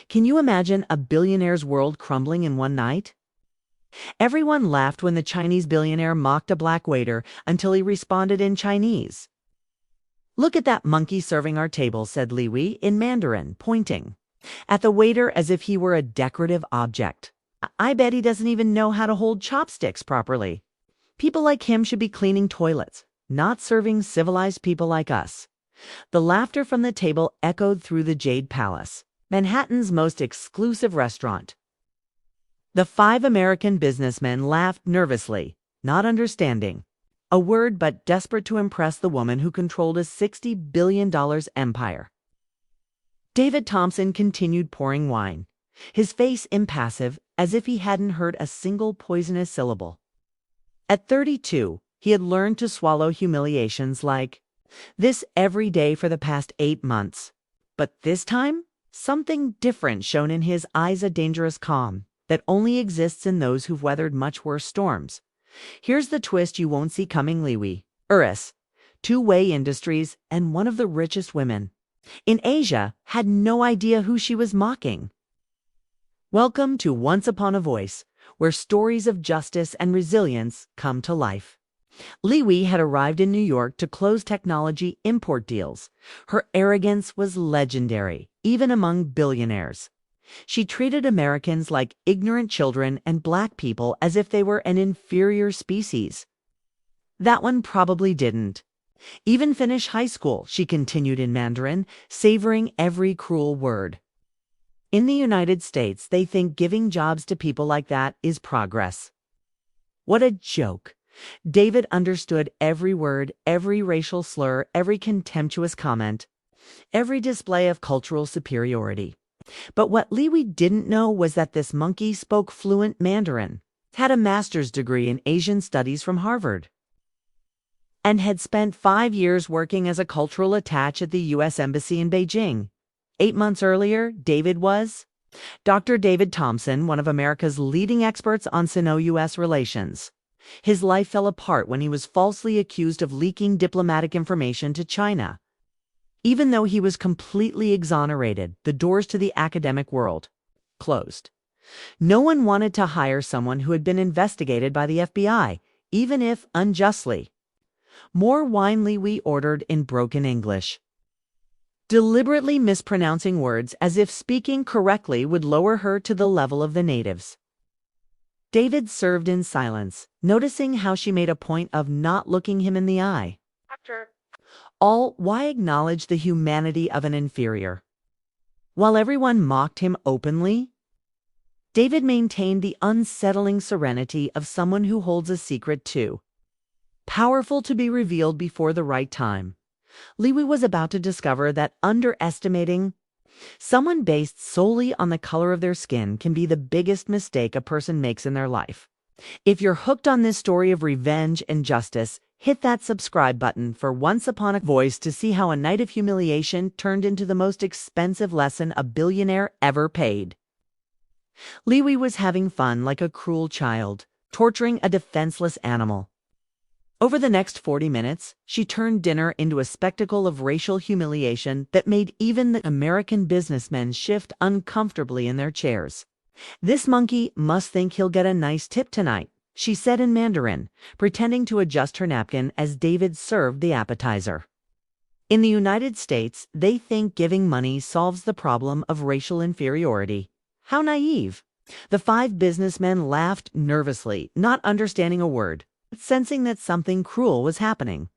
Can you imagine a billionaire's world crumbling in one night? Everyone laughed when the Chinese billionaire mocked a black waiter until he responded in Chinese. "Look at that monkey serving our table," said Leewi in Mandarin, pointing at the waiter as if he were a decorative object. I bet he doesn't even know how to hold chopsticks properly. People like him should be cleaning toilets, not serving civilized people like us." The laughter from the table echoed through the Jade Palace, Manhattan's most exclusive restaurant. The 5 American businessmen laughed nervously, not understanding a word but desperate to impress the woman who controlled a $60 billion empire. David Thompson continued pouring wine, his face impassive as if he hadn't heard a single poisonous syllable. At 32, he had learned to swallow humiliations like this every day for the past 8 months. But this time, something different shone in his eyes, a dangerous calm that only exists in those who've weathered much worse storms. Here's the twist you won't see coming, Leewi. 2-way industries and one of the richest women in Asia had no idea who she was mocking. Welcome to Once Upon a Voice, where stories of justice and resilience come to life. Leewi had arrived in New York to close technology import deals. Her arrogance was legendary, even among billionaires. She treated Americans like ignorant children and black people as if they were an inferior species. That one probably didn't even finish high school, she continued in Mandarin, savoring every cruel word. In the United States, they think giving jobs to people like that is progress. What a joke. David understood every word, every racial slur, every contemptuous comment, every display of cultural superiority. But what Leewi didn't know was that this monkey spoke fluent Mandarin, had a master's degree in Asian studies from Harvard, and had spent 5 years working as a cultural attaché at the U.S. Embassy in Beijing. 8 months earlier, David was Dr. David Thompson, one of America's leading experts on Sino-US relations. His life fell apart when he was falsely accused of leaking diplomatic information to China. Even though he was completely exonerated, the doors to the academic world closed. No one wanted to hire someone who had been investigated by the FBI, even if unjustly. More wine, Leewi ordered in broken English, deliberately mispronouncing words as if speaking correctly would lower her to the level of the natives. David served in silence, noticing how she made a point of not looking him in the eye. Why acknowledge the humanity of an inferior? While everyone mocked him openly, David maintained the unsettling serenity of someone who holds a secret too powerful to be revealed before the right time. Leewi was about to discover that underestimating someone based solely on the color of their skin can be the biggest mistake a person makes in their life. If you're hooked on this story of revenge and justice, hit that subscribe button for Once Upon a Voice to see how a night of humiliation turned into the most expensive lesson a billionaire ever paid. Leewi was having fun like a cruel child, torturing a defenseless animal. Over the next 40 minutes, she turned dinner into a spectacle of racial humiliation that made even the American businessmen shift uncomfortably in their chairs. "This monkey must think he'll get a nice tip tonight," she said in Mandarin, pretending to adjust her napkin as David served the appetizer. In the United States, they think giving money solves the problem of racial inferiority. How naive. The 5 businessmen laughed nervously, not understanding a word, sensing that something cruel was happening.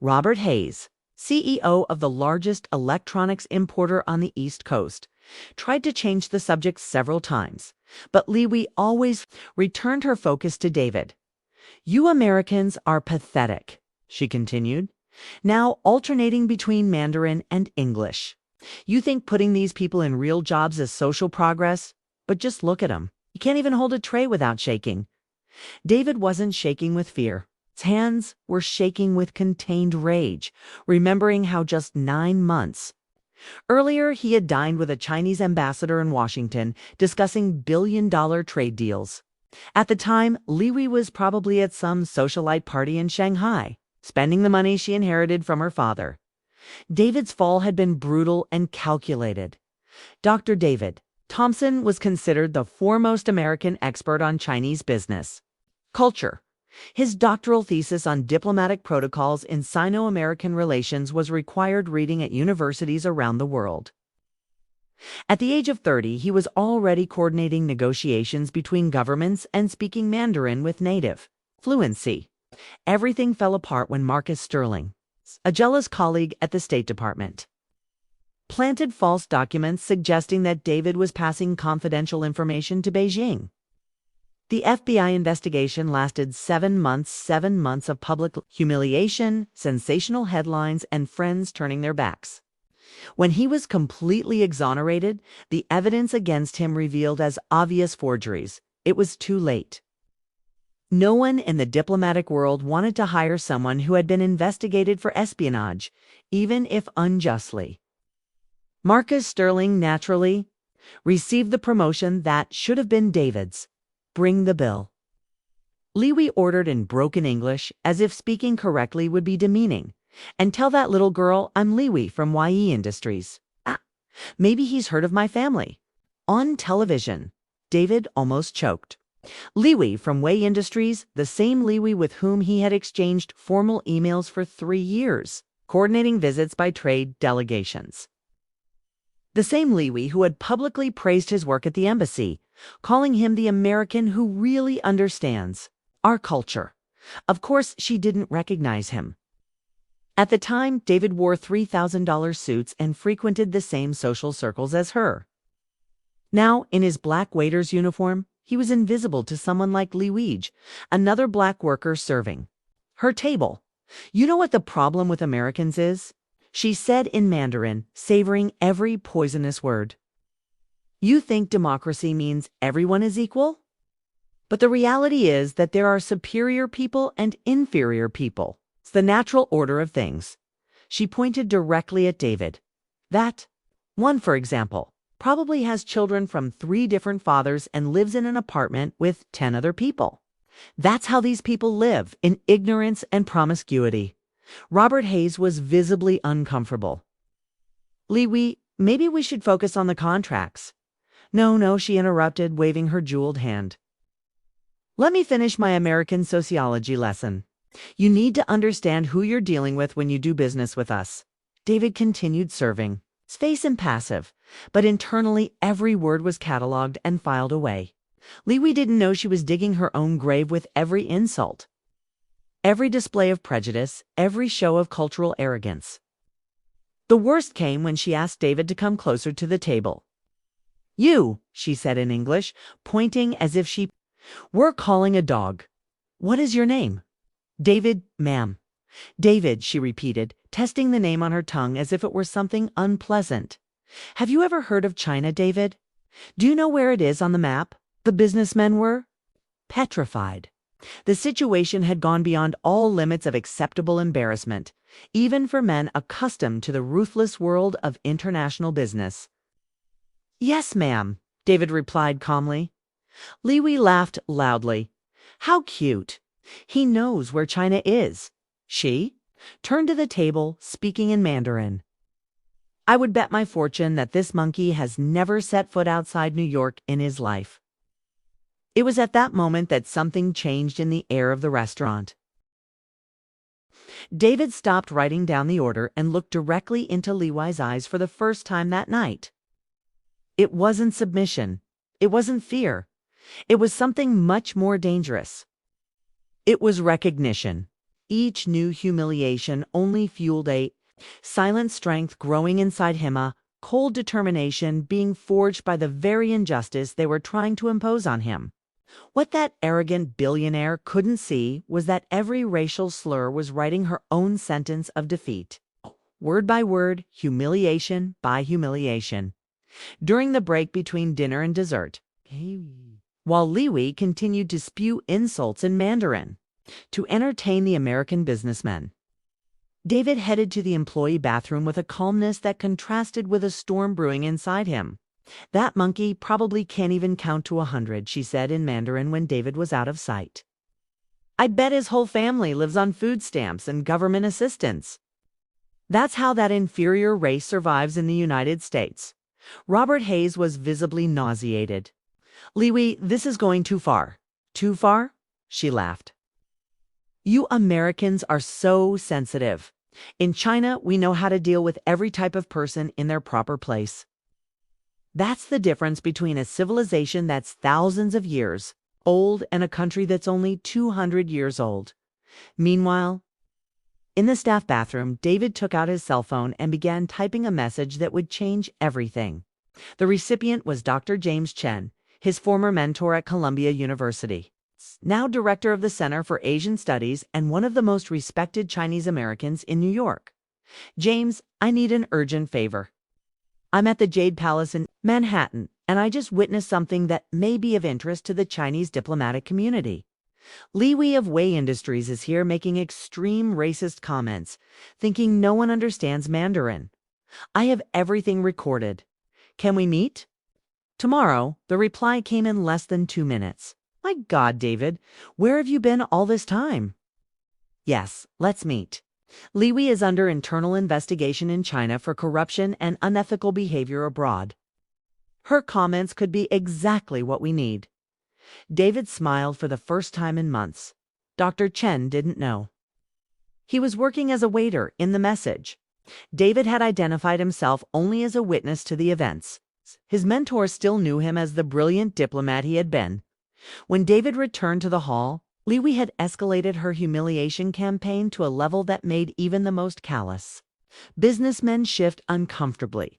Robert Hayes, CEO of the largest electronics importer on the East Coast, tried to change the subject several times, but Leewi always returned her focus to David. "You Americans are pathetic," she continued, now alternating between Mandarin and English. "You think putting these people in real jobs is social progress? But just look at them. You can't even hold a tray without shaking." David wasn't shaking with fear. His hands were shaking with contained rage, remembering how just 9 months earlier he had dined with a Chinese ambassador in Washington discussing billion-dollar trade deals. At the time, Leewi was probably at some socialite party in Shanghai, spending the money she inherited from her father. David's fall had been brutal and calculated. "Dr. David, Thompson was considered the foremost American expert on Chinese business culture. His doctoral thesis on diplomatic protocols in Sino-American relations was required reading at universities around the world. At the age of 30, he was already coordinating negotiations between governments and speaking Mandarin with native fluency. Everything fell apart when Marcus Sterling, a jealous colleague at the State Department, planted false documents suggesting that David was passing confidential information to Beijing. The FBI investigation lasted 7 months of public humiliation, sensational headlines, and friends turning their backs. When he was completely exonerated, the evidence against him revealed as obvious forgeries. It was too late. No one in the diplomatic world wanted to hire someone who had been investigated for espionage, even if unjustly. Marcus Sterling, naturally, received the promotion that should have been David's. Bring the bill. Leewi ordered in broken English, as if speaking correctly would be demeaning. And tell that little girl I'm Leewi from YE Industries. Maybe he's heard of my family. On television, David almost choked. Leewi from YE Industries, the same Leewi with whom he had exchanged formal emails for 3 years, coordinating visits by trade delegations. The same Leewi who had publicly praised his work at the embassy, calling him the American who really understands our culture. Of course, she didn't recognize him. At the time, David wore $3,000 suits and frequented the same social circles as her. Now, in his black waiter's uniform, he was invisible to someone like Leewi, another black worker serving her table. You know what the problem with Americans is? She said in Mandarin, savoring every poisonous word. You think democracy means everyone is equal? But the reality is that there are superior people and inferior people. It's the natural order of things. She pointed directly at David. That one, for example, probably has children from 3 different fathers and lives in an apartment with 10 other people. That's how these people live, in ignorance and promiscuity. Robert Hayes was visibly uncomfortable. Leewi, maybe we should focus on the contracts. No, she interrupted, waving her jeweled hand. Let me finish my American sociology lesson. You need to understand who you're dealing with when you do business with us. David continued serving, his face impassive, but internally every word was cataloged and filed away. Leewi didn't know she was digging her own grave with every insult, every display of prejudice, every show of cultural arrogance. The worst came when she asked David to come closer to the table. You, she said in English, pointing as if she were calling a dog. What is your name? David, ma'am. David, she repeated, testing the name on her tongue as if it were something unpleasant. Have you ever heard of China, David? Do you know where it is on the map? The businessmen were petrified. The situation had gone beyond all limits of acceptable embarrassment, even for men accustomed to the ruthless world of international business. Yes, ma'am, David replied calmly. Leewi laughed loudly. How cute. He knows where China is. She turned to the table, speaking in Mandarin. I would bet my fortune that this monkey has never set foot outside New York in his life. It was at that moment that something changed in the air of the restaurant. David stopped writing down the order and looked directly into Leewi's eyes for the first time that night. It wasn't submission. It wasn't fear. It was something much more dangerous. It was recognition. Each new humiliation only fueled a silent strength growing inside him, a cold determination being forged by the very injustice they were trying to impose on him. What that arrogant billionaire couldn't see was that every racial slur was writing her own sentence of defeat. Word by word, humiliation by humiliation. During the break between dinner and dessert, while Leewi continued to spew insults in Mandarin to entertain the American businessmen, David headed to the employee bathroom with a calmness that contrasted with a storm brewing inside him. That monkey probably can't even count to 100, she said in Mandarin when David was out of sight. I bet his whole family lives on food stamps and government assistance. That's how that inferior race survives in the United States. Robert Hayes was visibly nauseated. "Leewi, this is going too far." "Too far?" She laughed. "You Americans are so sensitive. In China, we know how to deal with every type of person in their proper place. That's the difference between a civilization that's thousands of years old and a country that's only 200 years old." Meanwhile, in the staff bathroom, David took out his cell phone and began typing a message that would change everything. The recipient was Dr. James Chen, his former mentor at Columbia University, now director of the Center for Asian Studies and one of the most respected Chinese Americans in New York. "James, I need an urgent favor. I'm at the Jade Palace in Manhattan, and I just witnessed something that may be of interest to the Chinese diplomatic community. Leewi of Wei Industries is here making extreme racist comments, thinking no one understands Mandarin. I have everything recorded. Can we meet?" "Tomorrow." The reply came in less than 2 minutes. "My God, David, where have you been all this time?" "Yes, let's meet. Leewi is under internal investigation in China for corruption and unethical behavior abroad. Her comments could be exactly what we need." David smiled for the first time in months. Dr. Chen didn't know. He was working as a waiter in the message. David had identified himself only as a witness to the events. His mentor still knew him as the brilliant diplomat he had been. When David returned to the hall, Leewi had escalated her humiliation campaign to a level that made even the most callous businessmen shift uncomfortably.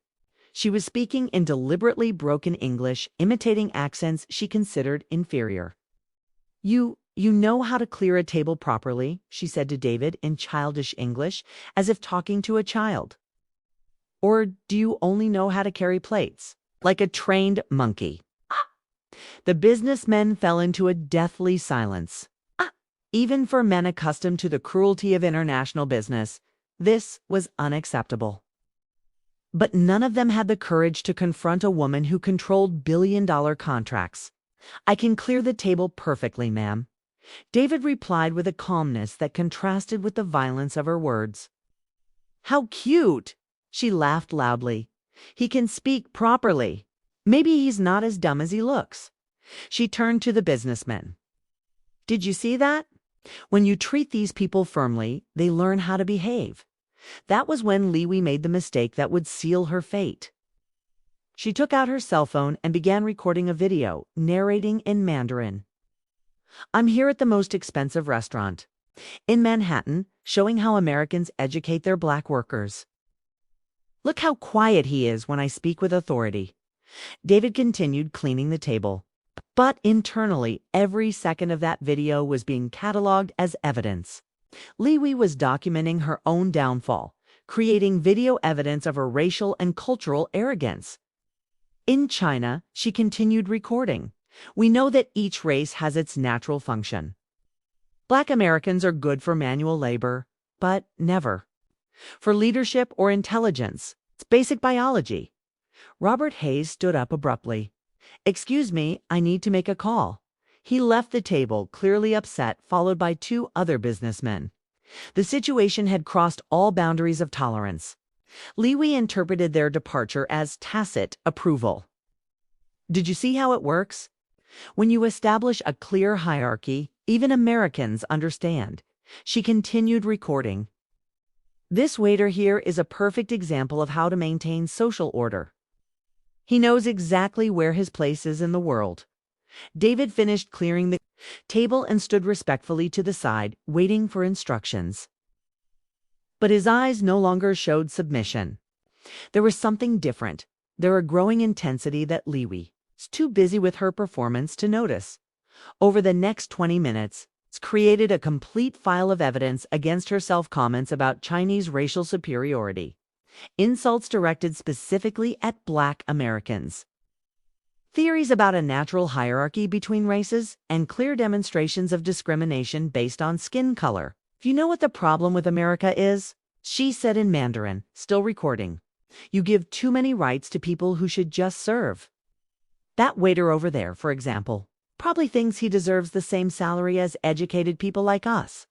She was speaking in deliberately broken English, imitating accents she considered inferior. You know how to clear a table properly," she said to David in childish English, as if talking to a child. "Or do you only know how to carry plates, like a trained monkey?" The businessmen fell into a deathly silence. Even for men accustomed to the cruelty of international business, this was unacceptable. But none of them had the courage to confront a woman who controlled billion-dollar contracts. "I can clear the table perfectly, ma'am," David replied with a calmness that contrasted with the violence of her words. "How cute!" She laughed loudly. "He can speak properly. Maybe he's not as dumb as he looks." She turned to the businessmen. "Did you see that? When you treat these people firmly, they learn how to behave." That was when Leewi made the mistake that would seal her fate. She took out her cell phone and began recording a video, narrating in Mandarin. "I'm here at the most expensive restaurant in Manhattan, showing how Americans educate their black workers. Look how quiet he is when I speak with authority." David continued cleaning the table. But internally, every second of that video was being cataloged as evidence. Leewi was documenting her own downfall, creating video evidence of her racial and cultural arrogance. In China, she continued recording. "We know that each race has its natural function. Black Americans are good for manual labor, but never for leadership or intelligence. It's basic biology." Robert Hayes stood up abruptly. "Excuse me, I need to make a call." He left the table, clearly upset, followed by 2 other businessmen. The situation had crossed all boundaries of tolerance. Leewi interpreted their departure as tacit approval. "Did you see how it works? When you establish a clear hierarchy, even Americans understand." She continued recording. "This waiter here is a perfect example of how to maintain social order. He knows exactly where his place is in the world." David finished clearing the table and stood respectfully to the side, waiting for instructions. But his eyes no longer showed submission. There was something different. There was a growing intensity that Leewi was too busy with her performance to notice. Over the next 20 minutes, it's created a complete file of evidence against her self-comments about Chinese racial superiority. Insults directed specifically at Black Americans. Theories about a natural hierarchy between races, and clear demonstrations of discrimination based on skin color. "If you know what the problem with America is," she said in Mandarin, still recording, "you give too many rights to people who should just serve. That waiter over there, for example, probably thinks he deserves the same salary as educated people like us."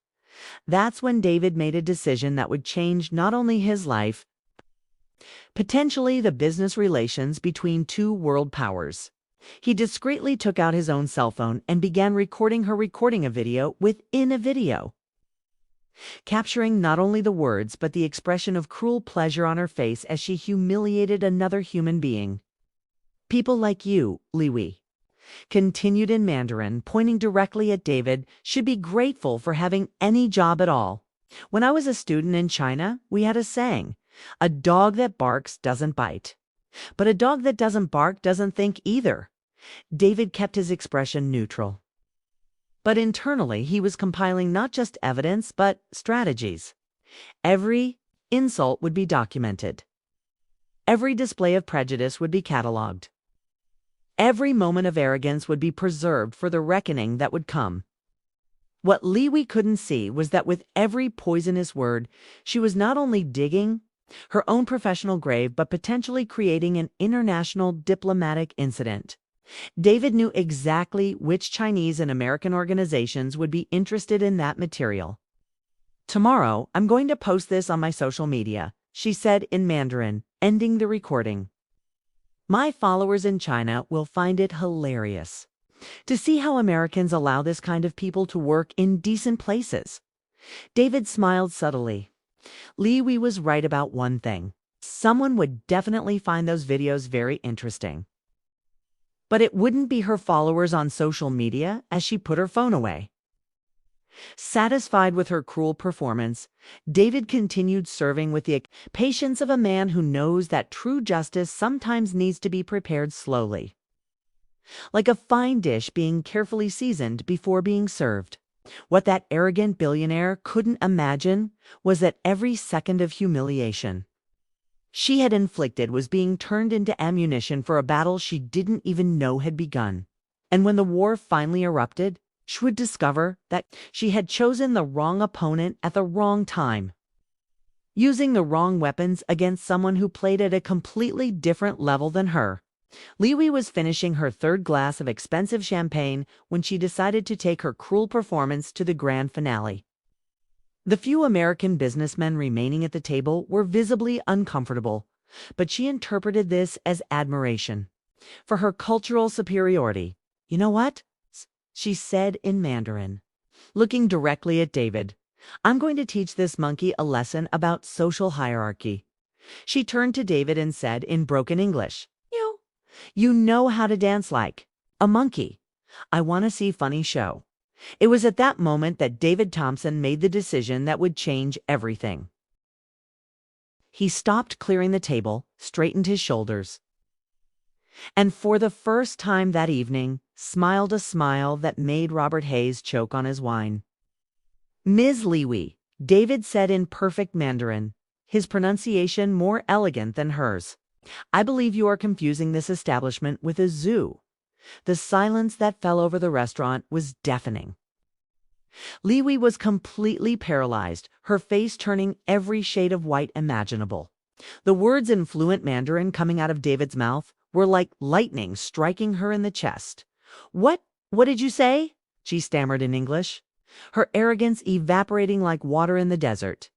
That's when David made a decision that would change not only his life, potentially the business relations between two world powers. He discreetly took out his own cell phone and began recording her recording a video within a video, capturing not only the words but the expression of cruel pleasure on her face as she humiliated another human being. People like you, Leewi, continued in Mandarin, pointing directly at David, should be grateful for having any job at all. When I was a student in China, we had a saying, a dog that barks doesn't bite. But a dog that doesn't bark doesn't think either. David kept his expression neutral. But internally, he was compiling not just evidence, but strategies. Every insult would be documented. Every display of prejudice would be cataloged. Every moment of arrogance would be preserved for the reckoning that would come. What Leewi couldn't see was that with every poisonous word, she was not only digging her own professional grave, but potentially creating an international diplomatic incident. David knew exactly which Chinese and American organizations would be interested in that material. Tomorrow, I'm going to post this on my social media, she said in Mandarin, ending the recording. My followers in China will find it hilarious to see how Americans allow this kind of people to work in decent places. David smiled subtly. Leewi was right about one thing. Someone would definitely find those videos very interesting. But it wouldn't be her followers on social media as she put her phone away. Satisfied with her cruel performance, David continued serving with the patience of a man who knows that true justice sometimes needs to be prepared slowly, like a fine dish being carefully seasoned before being served. What that arrogant billionaire couldn't imagine was that every second of humiliation she had inflicted was being turned into ammunition for a battle she didn't even know had begun. And when the war finally erupted, she would discover that she had chosen the wrong opponent at the wrong time, using the wrong weapons against someone who played at a completely different level than her. Leewi was finishing her third glass of expensive champagne when she decided to take her cruel performance to the grand finale. The few American businessmen remaining at the table were visibly uncomfortable, but she interpreted this as admiration for her cultural superiority. You know what? She said in Mandarin, looking directly at David. I'm going to teach this monkey a lesson about social hierarchy. She turned to David and said in broken English, You know how to dance like a monkey. I want to see funny show. It was at that moment that David Thompson made the decision that would change everything. He stopped clearing the table, straightened his shoulders, and for the first time that evening, smiled a smile that made Robert Hayes choke on his wine. Ms. Leewi, David said in perfect Mandarin, his pronunciation more elegant than hers. I believe you are confusing this establishment with a zoo. The silence that fell over the restaurant was deafening. Leewi was completely paralyzed, her face turning every shade of white imaginable. The words in fluent Mandarin coming out of David's mouth were like lightning striking her in the chest. What did you say? She stammered in English, her arrogance evaporating like water in the desert.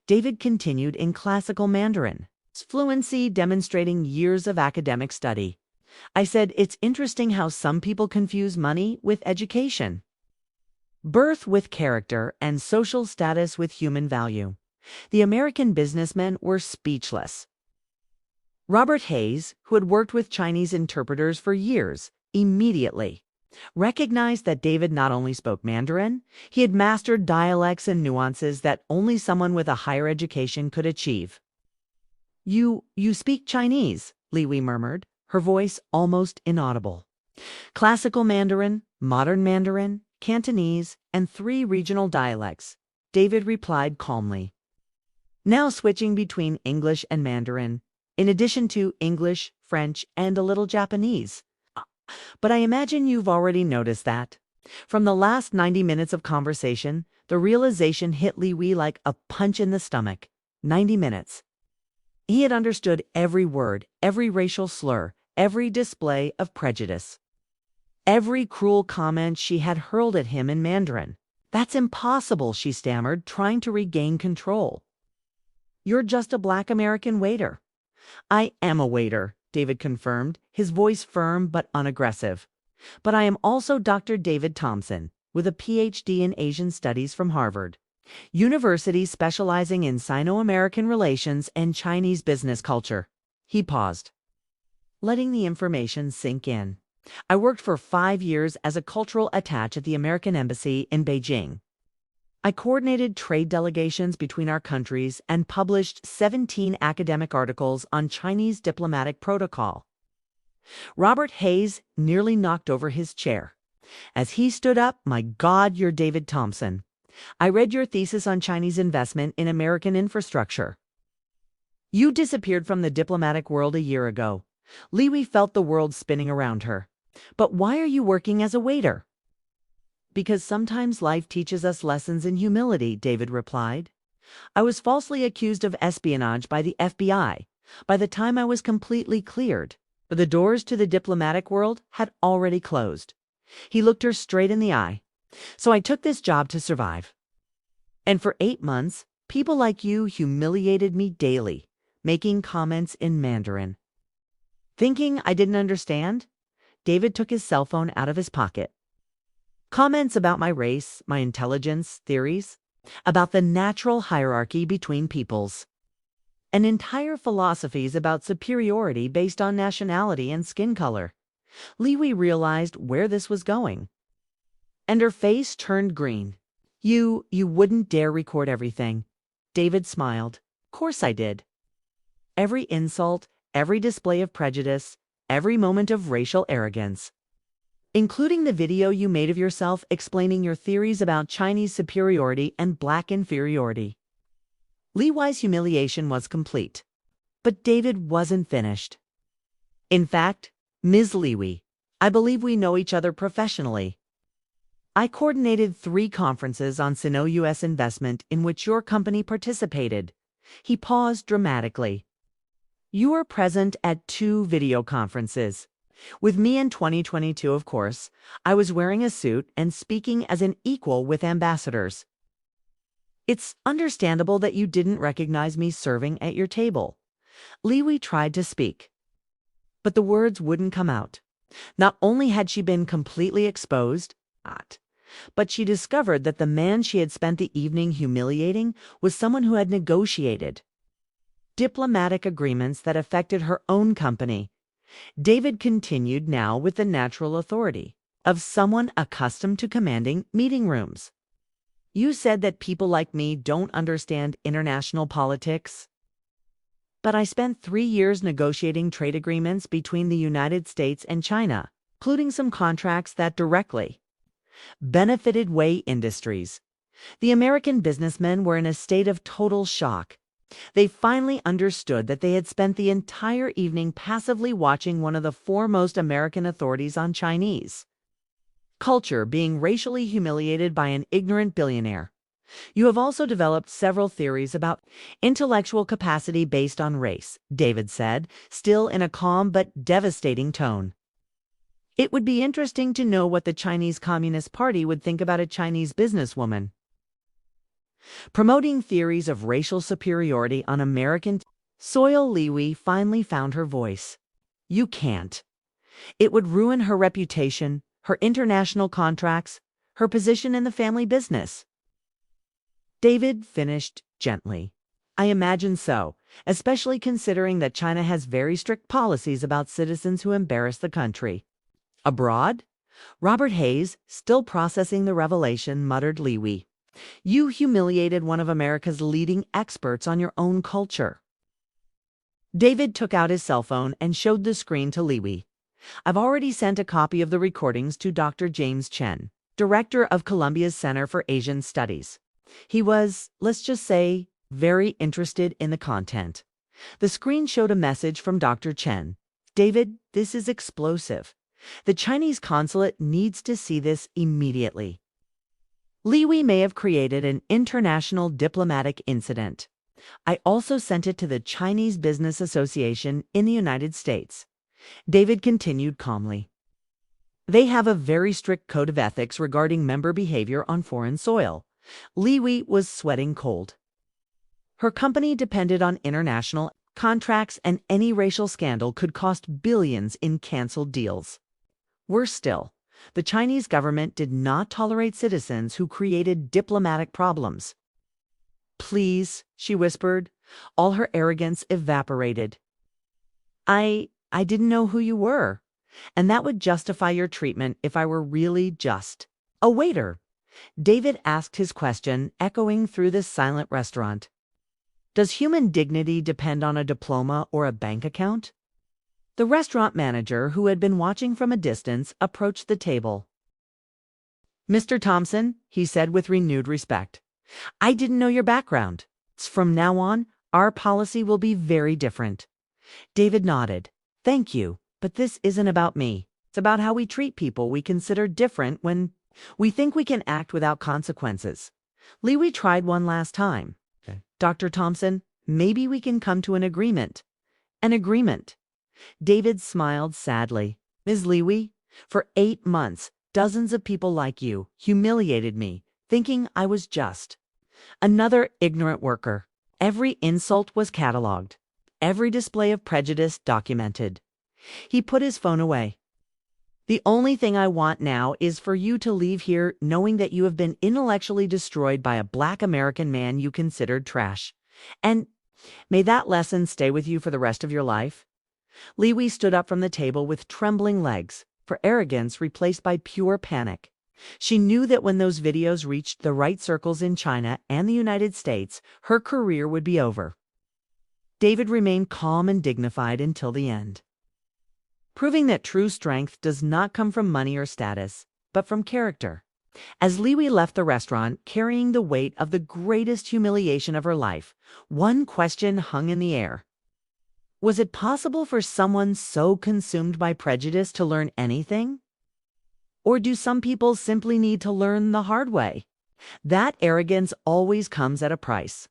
David continued in classical Mandarin, fluency demonstrating years of academic study. I said, it's interesting how some people confuse money with education, birth with character, and social status with human value. The American businessmen were speechless. Robert Hayes, who had worked with Chinese interpreters for years, immediately recognized that David not only spoke Mandarin, he had mastered dialects and nuances that only someone with a higher education could achieve. You speak Chinese, Leewi murmured, her voice almost inaudible. Classical Mandarin, modern Mandarin, Cantonese, and 3 regional dialects, David replied calmly. Now switching between English and Mandarin, in addition to English, French, and a little Japanese. But I imagine you've already noticed that. From the last 90 minutes of conversation, the realization hit Leewi like a punch in the stomach. 90 minutes. He had understood every word, every racial slur, every display of prejudice, every cruel comment she had hurled at him in Mandarin. That's impossible, she stammered, trying to regain control. You're just a black American waiter. I am a waiter, David confirmed, his voice firm but unaggressive. But I am also Dr. David Thompson, with a PhD in Asian Studies from Harvard University, specializing in Sino-American relations and Chinese business culture. He paused, letting the information sink in. I worked for 5 years as a cultural attaché at the American Embassy in Beijing. I coordinated trade delegations between our countries and published 17 academic articles on Chinese diplomatic protocol. Robert Hayes nearly knocked over his chair. As he stood up, "My God, you're David Thompson. I read your thesis on Chinese investment in American infrastructure. You disappeared from the diplomatic world a year ago." Leewi felt the world spinning around her. "But why are you working as a waiter?" "Because sometimes life teaches us lessons in humility," David replied. "I was falsely accused of espionage by the FBI. By the time I was completely cleared, but the doors to the diplomatic world had already closed." He looked her straight in the eye. "So I took this job to survive. And for 8 months, people like you humiliated me daily, making comments in Mandarin." Thinking I didn't understand, David took his cell phone out of his pocket. Comments about my race, my intelligence, theories, about the natural hierarchy between peoples, and entire philosophies about superiority based on nationality and skin color. Leewi realized where this was going, and her face turned green. You wouldn't dare record everything." David smiled. "Course I did. Every insult, every display of prejudice, every moment of racial arrogance. Including the video you made of yourself explaining your theories about Chinese superiority and black inferiority." Leewi's humiliation was complete. But David wasn't finished. "In fact, Ms. Leewi, I believe we know each other professionally. I coordinated 3 conferences on Sino-US investment in which your company participated." He paused dramatically. "You were present at 2 video conferences. With me in 2022, of course. I was wearing a suit and speaking as an equal with ambassadors. It's understandable that you didn't recognize me serving at your table." Leewi tried to speak, but the words wouldn't come out. Not only had she been completely exposed, but she discovered that the man she had spent the evening humiliating was someone who had negotiated diplomatic agreements that affected her own company. David continued now with the natural authority of someone accustomed to commanding meeting rooms. "You said that people like me don't understand international politics. But I spent 3 years negotiating trade agreements between the United States and China, including some contracts that directly benefited Wei Industries." The American businessmen were in a state of total shock. They finally understood that they had spent the entire evening passively watching one of the foremost American authorities on Chinese culture being racially humiliated by an ignorant billionaire. "You have also developed several theories about intellectual capacity based on race," David said, still in a calm but devastating tone. "It would be interesting to know what the Chinese Communist Party would think about a Chinese businesswoman promoting theories of racial superiority on American soil." Leewi finally found her voice. "You can't. It would ruin her reputation, her international contracts, her position in the family business." David finished gently. "I imagine so, especially considering that China has very strict policies about citizens who embarrass the country." "Abroad?" Robert Hayes, still processing the revelation, muttered. "Leewi, you humiliated one of America's leading experts on your own culture." David took out his cell phone and showed the screen to Leewi. "I've already sent a copy of the recordings to Dr. James Chen, director of Columbia's Center for Asian Studies. He was, let's just say, very interested in the content." The screen showed a message from Dr. Chen. "David, this is explosive. The Chinese consulate needs to see this immediately. Leewi may have created an international diplomatic incident. I also sent it to the Chinese Business Association in the United States." David continued calmly. "They have a very strict code of ethics regarding member behavior on foreign soil." Leewi was sweating cold. Her company depended on international contracts, and any racial scandal could cost billions in canceled deals. Worse still, the Chinese government did not tolerate citizens who created diplomatic problems. "Please," she whispered. All her arrogance evaporated. I didn't know who you were, and that would justify your treatment if I were really just a waiter." David asked his question, echoing through the silent restaurant. Does human dignity depend on a diploma or a bank account? The restaurant manager, who had been watching from a distance, approached the table. "Mr. Thompson," he said with renewed respect, "I didn't know your background. From now on, our policy will be very different." David nodded. "Thank you, but this isn't about me. It's about how we treat people we consider different when we think we can act without consequences. Leewi tried one last time. Okay. Dr. Thompson, maybe we can come to an agreement." An agreement. David smiled sadly. "Ms. Leewi, for 8 months, dozens of people like you humiliated me, thinking I was just another ignorant worker. Every insult was cataloged. Every display of prejudice documented." He put his phone away. "The only thing I want now is for you to leave here knowing that you have been intellectually destroyed by a Black American man you considered trash. And may that lesson stay with you for the rest of your life." Leewi stood up from the table with trembling legs, for arrogance replaced by pure panic. She knew that when those videos reached the right circles in China and the United States, her career would be over. David remained calm and dignified until the end, proving that true strength does not come from money or status, but from character. As Leewi left the restaurant, carrying the weight of the greatest humiliation of her life, one question hung in the air. Was it possible for someone so consumed by prejudice to learn anything? Or do some people simply need to learn the hard way? That arrogance always comes at a price.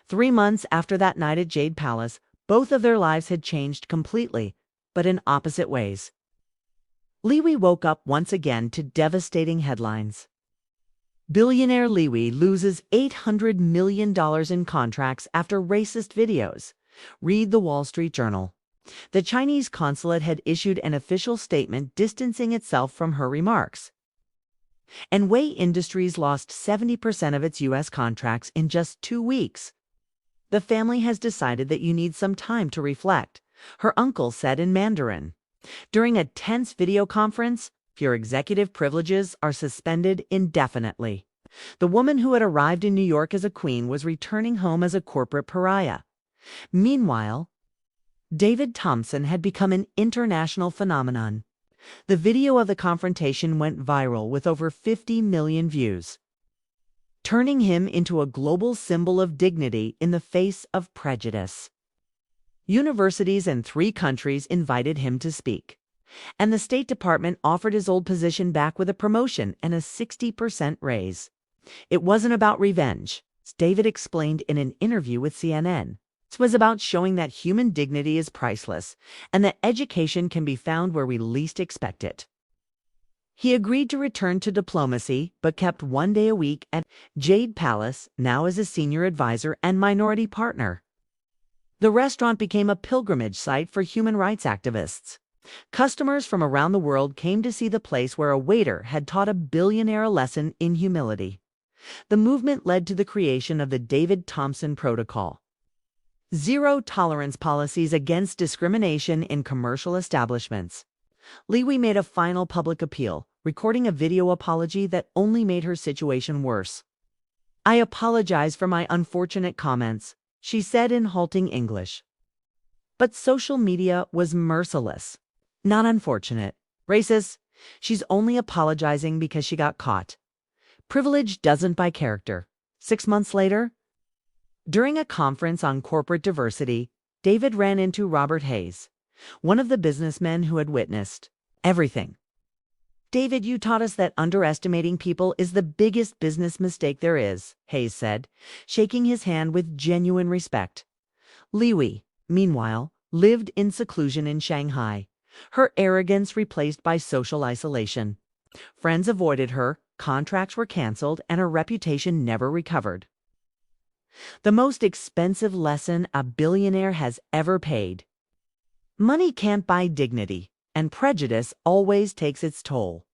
3 months after that night at Jade Palace, both of their lives had changed completely, but in opposite ways. Leewi woke up once again to devastating headlines. Billionaire Leewi loses $800 million in contracts after racist videos. Read the Wall Street Journal. The Chinese consulate had issued an official statement distancing itself from her remarks. And Wei Industries lost 70% of its U.S. contracts in just 2 weeks. "The family has decided that you need some time to reflect," her uncle said in Mandarin. "During a tense video conference, your executive privileges are suspended indefinitely." The woman who had arrived in New York as a queen was returning home as a corporate pariah. Meanwhile, David Thompson had become an international phenomenon. The video of the confrontation went viral with over 50 million views, turning him into a global symbol of dignity in the face of prejudice. Universities in 3 countries invited him to speak, and the State Department offered his old position back with a promotion and a 60% raise. It wasn't about revenge, David explained in an interview with CNN. It was about showing that human dignity is priceless and that education can be found where we least expect it. He agreed to return to diplomacy, but kept 1 day a week at Jade Palace, now as a senior advisor and minority partner. The restaurant became a pilgrimage site for human rights activists. Customers from around the world came to see the place where a waiter had taught a billionaire a lesson in humility. The movement led to the creation of the David Thompson Protocol, zero-tolerance policies against discrimination in commercial establishments. Leewi made a final public appeal, recording a video apology that only made her situation worse. "I apologize for my unfortunate comments," she said in halting English. But social media was merciless. "Not unfortunate. Racist. She's only apologizing because she got caught. Privilege doesn't buy character." 6 months later, during a conference on corporate diversity, David ran into Robert Hayes, one of the businessmen who had witnessed everything. "David, you taught us that underestimating people is the biggest business mistake there is," Hayes said, shaking his hand with genuine respect. Leewi, meanwhile, lived in seclusion in Shanghai, her arrogance replaced by social isolation. Friends avoided her, contracts were canceled, and her reputation never recovered. The most expensive lesson a billionaire has ever paid. Money can't buy dignity, and prejudice always takes its toll.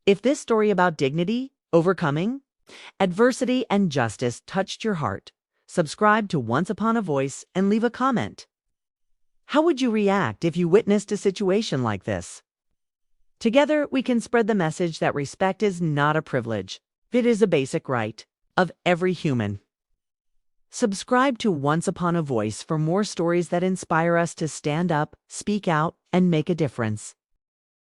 If this story about dignity, overcoming, adversity, and justice touched your heart, subscribe to Once Upon a Voice and leave a comment. How would you react if you witnessed a situation like this? Together, we can spread the message that respect is not a privilege. It is a basic right of every human. Subscribe to Once Upon a Voice for more stories that inspire us to stand up, speak out, and make a difference.